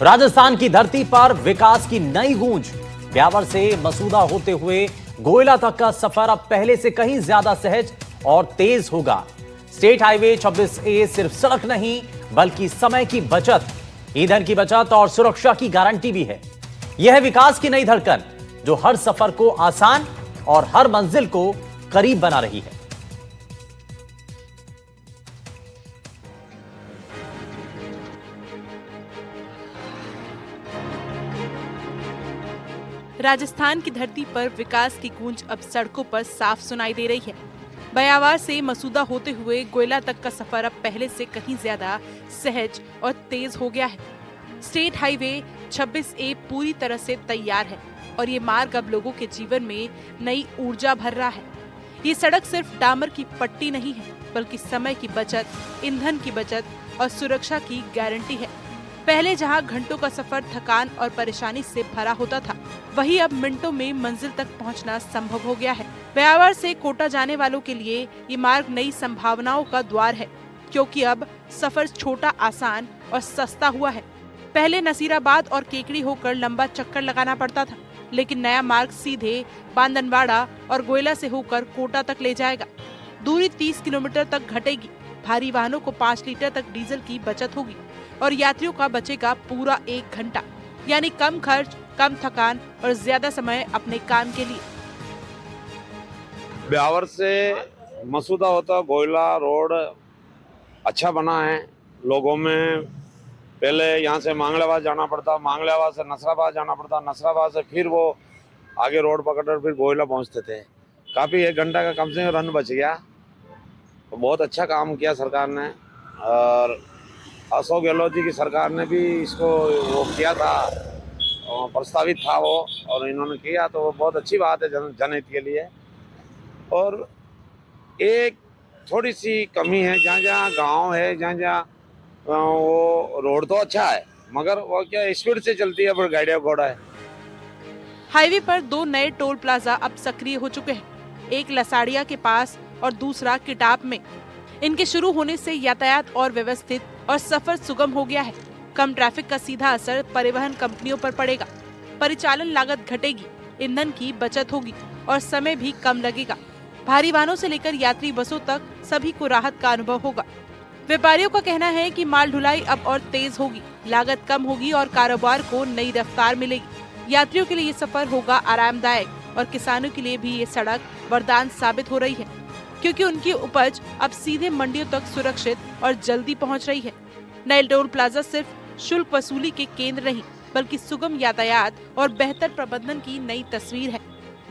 राजस्थान की धरती पर विकास की नई गूंज। ब्यावर से मसूदा होते हुए गोयला तक का सफर अब पहले से कहीं ज्यादा सहज और तेज होगा। स्टेट हाईवे 26A सिर्फ सड़क नहीं बल्कि समय की बचत, ईंधन की बचत और सुरक्षा की गारंटी भी है। यह है विकास की नई धड़कन जो हर सफर को आसान और हर मंजिल को करीब बना रही है। राजस्थान की धरती पर विकास की गूंज अब सड़कों पर साफ सुनाई दे रही है। बयावर से मसूदा होते हुए गोयला तक का सफर अब पहले से कहीं ज्यादा सहज और तेज हो गया है। स्टेट हाईवे 26A पूरी तरह से तैयार है और ये मार्ग अब लोगों के जीवन में नई ऊर्जा भर रहा है। ये सड़क सिर्फ डामर की पट्टी नहीं है बल्कि समय की बचत, ईंधन की बचत और सुरक्षा की गारंटी है। पहले जहां घंटों का सफर थकान और परेशानी से भरा होता था, वहीं अब मिनटों में मंजिल तक पहुंचना संभव हो गया है। ब्यावर से कोटा जाने वालों के लिए ये मार्ग नई संभावनाओं का द्वार है, क्योंकि अब सफर छोटा, आसान और सस्ता हुआ है। पहले नसीराबाद और केकड़ी होकर लंबा चक्कर लगाना पड़ता था, लेकिन नया मार्ग सीधे बांदनवाड़ा और गोयला से होकर कोटा तक ले जाएगा। दूरी 30 किलोमीटर तक घटेगी। भारी वाहनों को 5 लीटर तक डीजल की बचत होगी और यात्रियों का बचेगा पूरा 1 घंटा, यानी कम खर्च, कम थकान और ज्यादा समय अपने काम के लिए। ब्यावर से मसूदा होता गोयला रोड अच्छा बना है। लोगों में पहले यहाँ से मांगलाबाद जाना पड़ता, मांगलाबाद से नसराबाद जाना पड़ता, नसराबाद से फिर वो आगे रोड पकड़कर फिर गोयला पहुँचते थे। काफ़ी 1 घंटा का कम से कम रन बच गया। तो बहुत अच्छा काम किया सरकार ने, और अशोक गहलोत जी की सरकार ने भी इसको वो किया था, प्रस्तावित था वो, और इन्होंने किया, तो वो बहुत अच्छी बात है जनहित के लिए। और एक थोड़ी सी कमी है, जहाँ जहाँ गांव है, जहाँ जहाँ वो रोड तो अच्छा है मगर वो क्या स्पीड से चलती है, पर गाड़ियाँ घोड़ा है। हाईवे पर 2 नए टोल प्लाजा अब सक्रिय हो चुके हैं, एक लसाड़िया के पास और दूसरा किटाप में। इनके शुरू होने से यातायात और व्यवस्थित और सफर सुगम हो गया है। कम ट्रैफिक का सीधा असर परिवहन कंपनियों पर पड़ेगा। परिचालन लागत घटेगी, ईंधन की बचत होगी और समय भी कम लगेगा। भारी वाहनों से लेकर यात्री बसों तक सभी को राहत का अनुभव होगा। व्यापारियों का कहना है कि माल ढुलाई अब और तेज होगी, लागत कम होगी और कारोबार को नई रफ्तार मिलेगी। यात्रियों के लिए ये सफर होगा आरामदायक और किसानों के लिए भी ये सड़क वरदान साबित हो रही है, क्योंकि उनकी उपज अब सीधे मंडियों तक सुरक्षित और जल्दी पहुंच रही है। नए टोल प्लाजा सिर्फ शुल्क वसूली के केंद्र नहीं बल्कि सुगम यातायात और बेहतर प्रबंधन की नई तस्वीर है,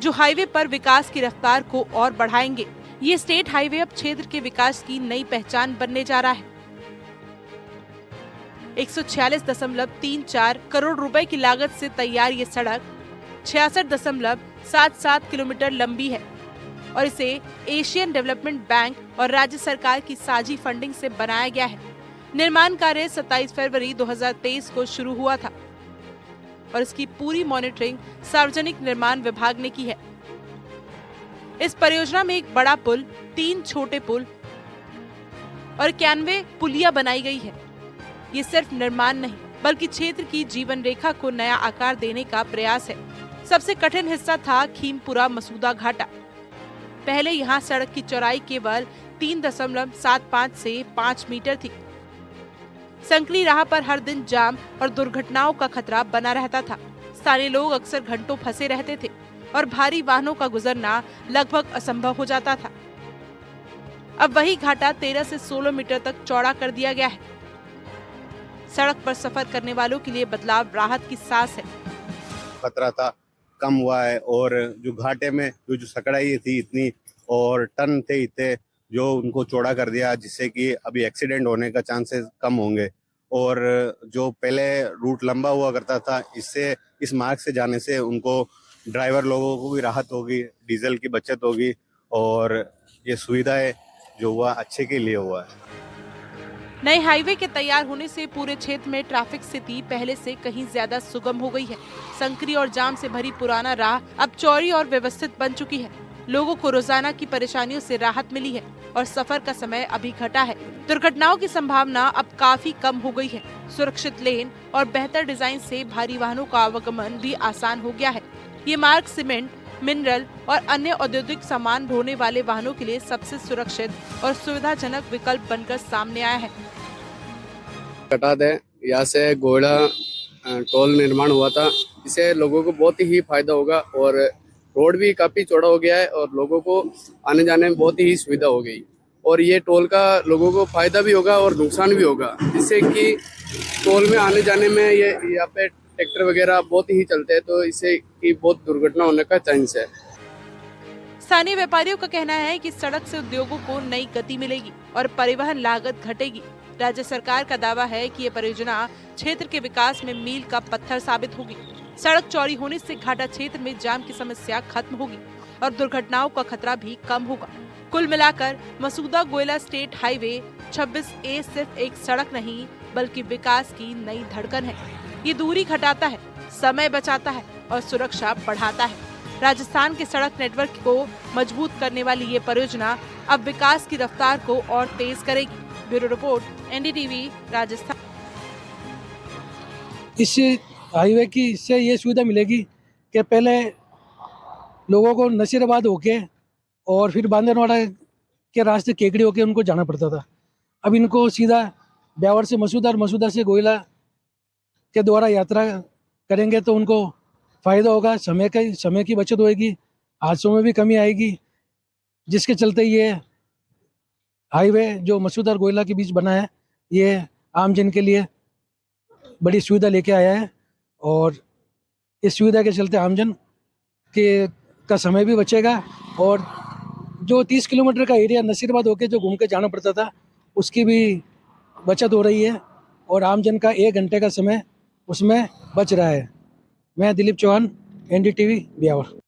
जो हाईवे पर विकास की रफ्तार को और बढ़ाएंगे। ये स्टेट हाईवे अब क्षेत्र के विकास की नई पहचान बनने जा रहा है। 146.34 करोड़ रुपए की लागत से तैयार ये सड़क 66.77 किलोमीटर लंबी है और इसे एशियन डेवलपमेंट बैंक और राज्य सरकार की साझी फंडिंग से बनाया गया है। निर्माण कार्य 27 फरवरी 2023 को शुरू हुआ था और इसकी पूरी मॉनिटरिंग सार्वजनिक निर्माण विभाग ने की है। इस परियोजना में एक बड़ा पुल, 3 छोटे पुल और 91 पुलियां बनाई गई है। ये सिर्फ निर्माण नहीं बल्कि क्षेत्र की जीवन रेखा को नया आकार देने का प्रयास है। सबसे कठिन हिस्सा था खीमपुरा मसूदा घाटा। पहले यहाँ सड़क की चौड़ाई केवल 3.75 से 5 मीटर थी। संकरी राह पर हर दिन जाम और दुर्घटनाओं का खतरा बना रहता था। स्थानीय लोग अक्सर घंटों फंसे रहते थे और भारी वाहनों का गुजरना लगभग असंभव हो जाता था। अब वही घाटा 13 से 16 मीटर तक चौड़ा कर दिया गया है। सड़क पर सफर करने वालों के लिए बदलाव राहत की सांस है। खतरा था कम हुआ है, और जो घाटे में जो सकड़ाई थी इतनी और टर्न थे इतने, जो उनको चौड़ा कर दिया, जिससे कि अभी एक्सीडेंट होने का चांसेस कम होंगे। और जो पहले रूट लंबा हुआ करता था, इससे इस मार्ग से जाने से उनको ड्राइवर लोगों को भी राहत होगी, डीजल की बचत होगी, और ये सुविधाएं जो हुआ अच्छे के लिए हुआ है। नए हाईवे के तैयार होने से पूरे क्षेत्र में ट्रैफिक स्थिति पहले से कहीं ज्यादा सुगम हो गई है। संकरी और जाम से भरी पुराना राह अब चौड़ी और व्यवस्थित बन चुकी है। लोगों को रोजाना की परेशानियों से राहत मिली है। और सफर का समय अभी घटा है। दुर्घटनाओं की संभावना अब काफी कम हो गई है। सुरक्षित लेन और बेहतर डिजाइन से भारी वाहनों का आवागमन भी आसान हो गया है। ये मार्ग सीमेंट, मिनरल और अन्य औद्योगिक सामान ढोने वाले वाहनों के लिए सबसे सुरक्षित और सुविधाजनक विकल्प बनकर सामने आया है। हटा दें, यहाँ से गोयला टोल निर्माण हुआ था, इससे लोगों को बहुत ही फायदा होगा और रोड भी काफी चौड़ा हो गया है और लोगों को आने जाने में बहुत ही सुविधा हो गई। और ये टोल का लोगों को फायदा भी होगा और नुकसान भी होगा, जिससे कि टोल में आने जाने में ये यहाँ पे ट्रैक्टर वगैरह बहुत ही चलते हैं, तो इससे कि बहुत दुर्घटना होने का चांस है। स्थानीय व्यापारियों का कहना है कि सड़क से उद्योगों को नई गति मिलेगी और परिवहन लागत घटेगी। राज्य सरकार का दावा है कि ये परियोजना क्षेत्र के विकास में मील का पत्थर साबित होगी। सड़क चौड़ी होने से घाटा क्षेत्र में जाम की समस्या खत्म होगी और दुर्घटनाओं का खतरा भी कम होगा। कुल मिलाकर मसूदा गोयला स्टेट हाईवे 26A सिर्फ एक सड़क नहीं बल्कि विकास की नई धड़कन है। ये दूरी घटाता है, समय बचाता है और सुरक्षा बढ़ाता है। राजस्थान के सड़क नेटवर्क को मजबूत करने वाली ये परियोजना अब विकास की रफ्तार को और तेज करेगी। Bureau report, NDTV, Rajasthan. इस हाईवे की इससे ये सुविधा मिलेगी कि पहले लोगों को नसीराबाद होके और फिर बांदरवाड़ा के रास्ते केकड़ी होके उनको जाना पड़ता था। अब इनको सीधा ब्यावर से मसूदा और मसूदा से गोयला के द्वारा यात्रा करेंगे तो उनको फ़ायदा होगा, समय की बचत होएगी, हादसों में भी कमी आएगी, जिसके चलते ये हाईवे जो मसूदा और गोयला के बीच बना है ये आमजन के लिए बड़ी सुविधा लेके आया है और इस सुविधा के चलते आमजन का समय भी बचेगा और जो 30 किलोमीटर का एरिया नसीराबाद होके जो घूम के जाना पड़ता था उसकी भी बचत हो रही है और आमजन का 1 घंटे का समय उसमें बच रहा है। मैं दिलीप चौहान, NDTV, ब्यावर।